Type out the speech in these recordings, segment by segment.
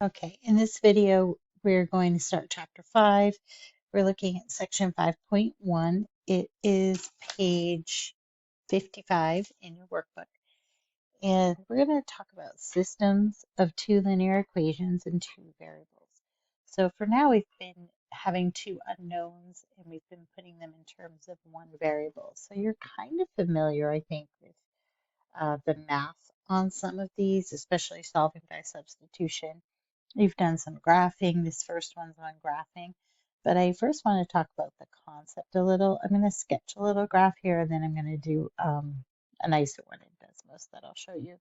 Okay, in this video, we're going to start chapter 5. We're looking at section 5.1. It is page 55 in your workbook. And we're going to talk about systems of two linear equations and two variables. So for now, we've been having two unknowns and we've been putting them in terms of one variable. So you're kind of familiar, I think, with the math on some of these, especially solving by substitution. You've done some graphing. This first one's on graphing. But I first want to talk about the concept a little. I'm going to sketch a little graph here, and then I'm going to do a nicer one in Desmos that I'll show you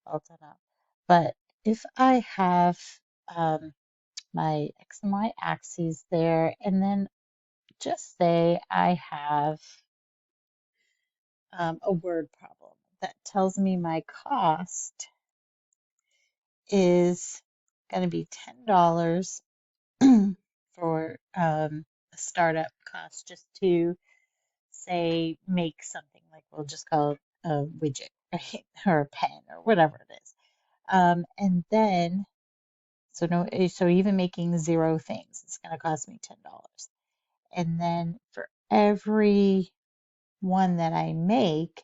all done up. But if I have my X and Y axes there, and then just say I have a word problem that tells me my cost is going to be $10 for a startup cost just to say make something like we'll just call it a widget, right? Or a pen or whatever it is. And then so even making 0 things, it's going to cost me $10. And then for every one that I make,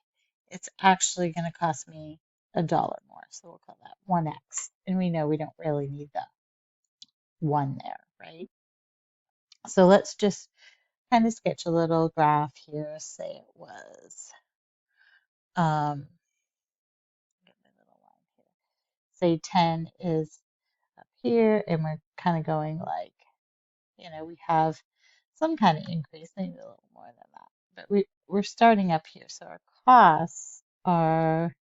it's actually going to cost me $1 more. So we'll call that 1x. And we know we don't really need the 1 there, right? So let's just kind of sketch a little graph here. Say it was, get my little line here. Say 10 is up here, and we're kind of going like, we have some kind of increase, maybe a little more than that. But we're starting up here. So our costs are,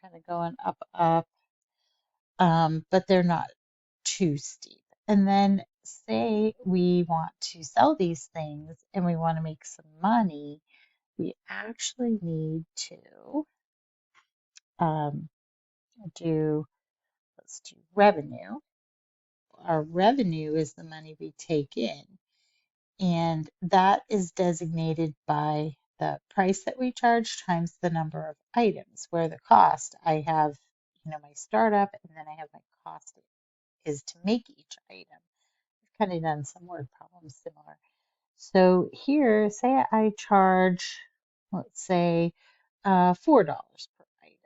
kind of going up, but they're not too steep. And then say we want to sell these things and we want to make some money, we actually need to um, let's do revenue. Our revenue is the money we take in, and that is designated by the price that we charge times the number of items, where the cost I have, my startup, and then I have my cost is to make each item. I've kind of done some word problems similar. So here, say I charge, let's say, $4 per item.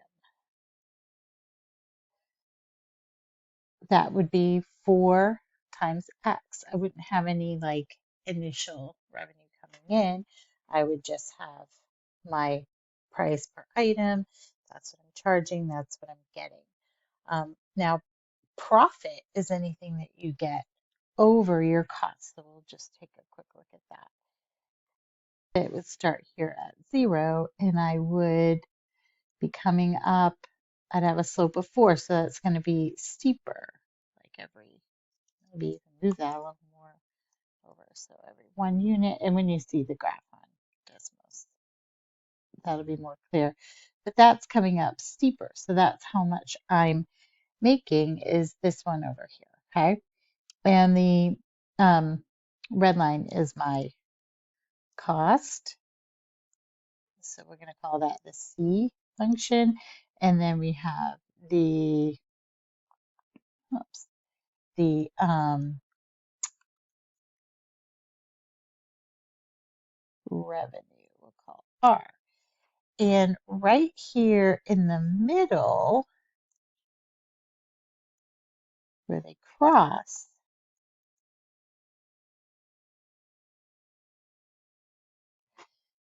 That would be 4 times X. I wouldn't have any like initial revenue coming in. I would just have my price per item. That's what I'm charging. That's what I'm getting. Now, profit is anything that you get over your cost. So we'll just take a quick look at that. It would start here at 0, and I would be coming up. I'd have a slope of 4, so that's going to be steeper, like maybe you can move that a little more over. So every 1 unit, and when you see the graph on Desmos, that'll be more clear. But that's coming up steeper, so that's how much I'm making is this one over here, okay? And the red line is my cost. So we're going to call that the C function. And then we have the, the revenue, we'll call R. And right here in the middle, where they cross,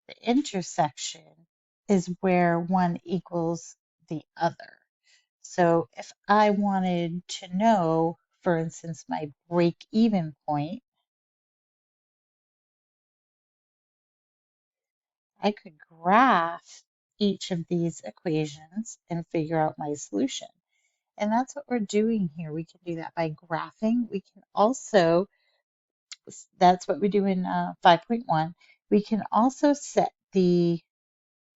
the intersection is where one equals the other. So if I wanted to know, for instance, my break-even point, I could graph each of these equations and figure out my solution. And that's what we're doing here. We can do that by graphing. We can also, that's what we do in 5.1. We can also set the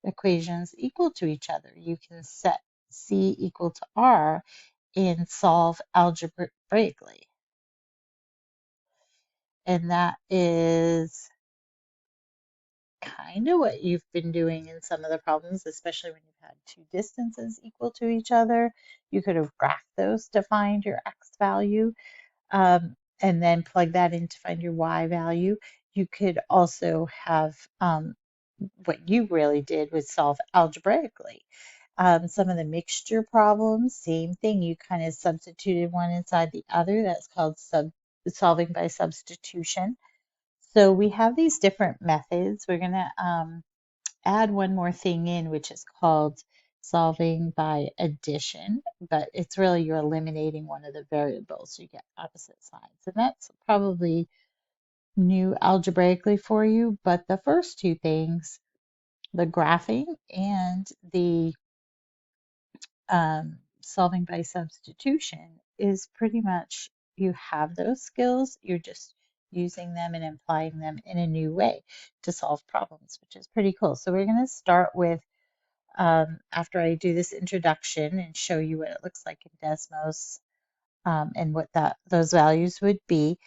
equations equal to each other. You can set C equal to R and solve algebraically. And that is kind of what you've been doing in some of the problems, especially when you've had two distances equal to each other. You could have graphed those to find your x value, and then plug that in to find your y value. You could also have what you really did was solve algebraically. Some of the mixture problems, same thing. You kind of substituted one inside the other. That's called solving by substitution. So we have these different methods. We're going to add one more thing in, which is called solving by addition, but it's really you're eliminating one of the variables. So you get opposite sides. And that's probably new algebraically for you, but the first two things, the graphing and the solving by substitution, is pretty much you have those skills, you're just using them and applying them in a new way to solve problems, which is pretty cool. So we're going to start with, after I do this introduction and show you what it looks like in Desmos, and what those values would be,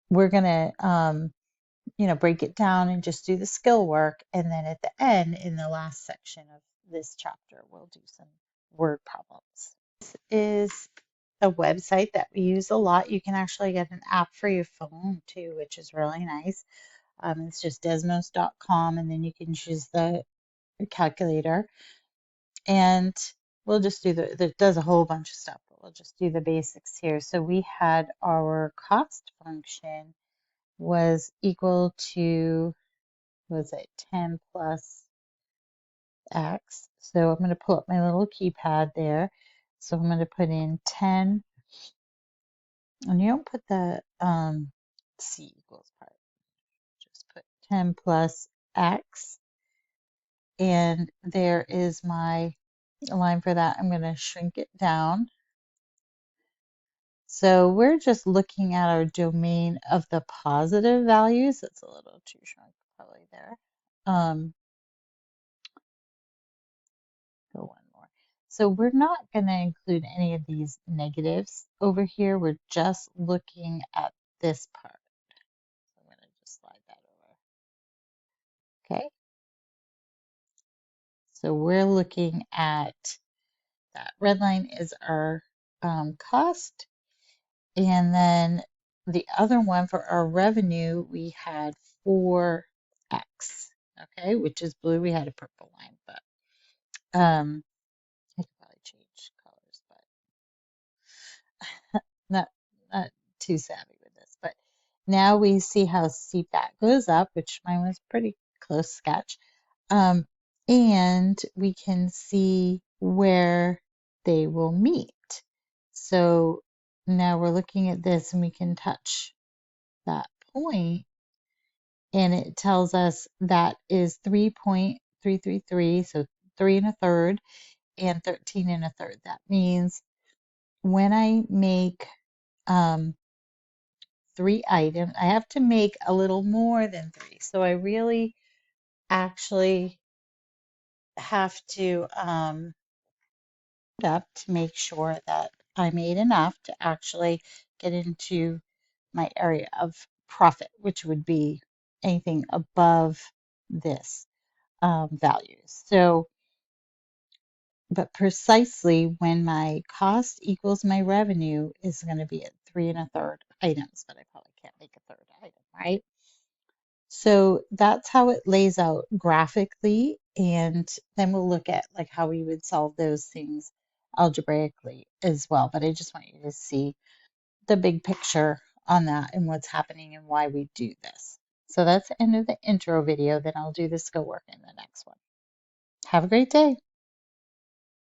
we're going to break it down and just do the skill work. And then at the end, in the last section of this chapter, we'll do some word problems. This is a website that we use a lot. You can actually get an app for your phone too, which is really nice. It's just desmos.com, and then you can choose the calculator. And we'll just do it does a whole bunch of stuff, but we'll just do the basics here. So we had our cost function was equal to, was it 10 plus x? So I'm going to pull up my little keypad there. So I'm going to put in 10, and you don't put the c equals part, just put 10 plus x, and there is my line for that. I'm going to shrink it down. So we're just looking at our domain of the positive values. It's a little too shrunk probably there. Go one more. So we're not going to include any of these negatives over here. We're just looking at this part. So I'm going to just slide that over. Okay. So we're looking at that red line is our cost. And then the other one for our revenue, we had 4x, okay, which is blue. We had a purple line, but I could probably change colors, but not too savvy with this. But now we see how steep that goes up, which mine was pretty close sketch. And we can see where they will meet. So now we're looking at this and we can touch that point, and it tells us that is 3.333, so 3 1/3 and 13 1/3. That means when I make 3 items, I have to make a little more than 3. So I really actually have to up to make sure that I made enough to actually get into my area of profit, which would be anything above this value. So, but precisely when my cost equals my revenue is going to be at 3 1/3 items, but I probably can't make a third item, right? So that's how it lays out graphically, and then we'll look at like how we would solve those things algebraically as well. But I just want you to see the big picture on that and what's happening and why we do this. So that's the end of the intro video. Then I'll do the skill work in the next one. Have a great day.